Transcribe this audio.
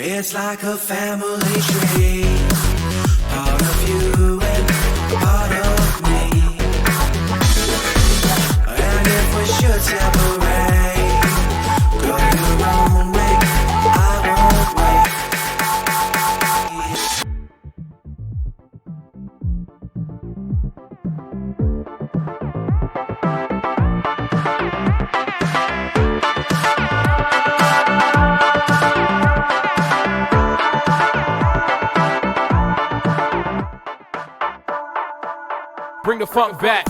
It's like a family tree, part of you and part of me. And if we should separate, go your own way, I won't wait. Bring the funk back.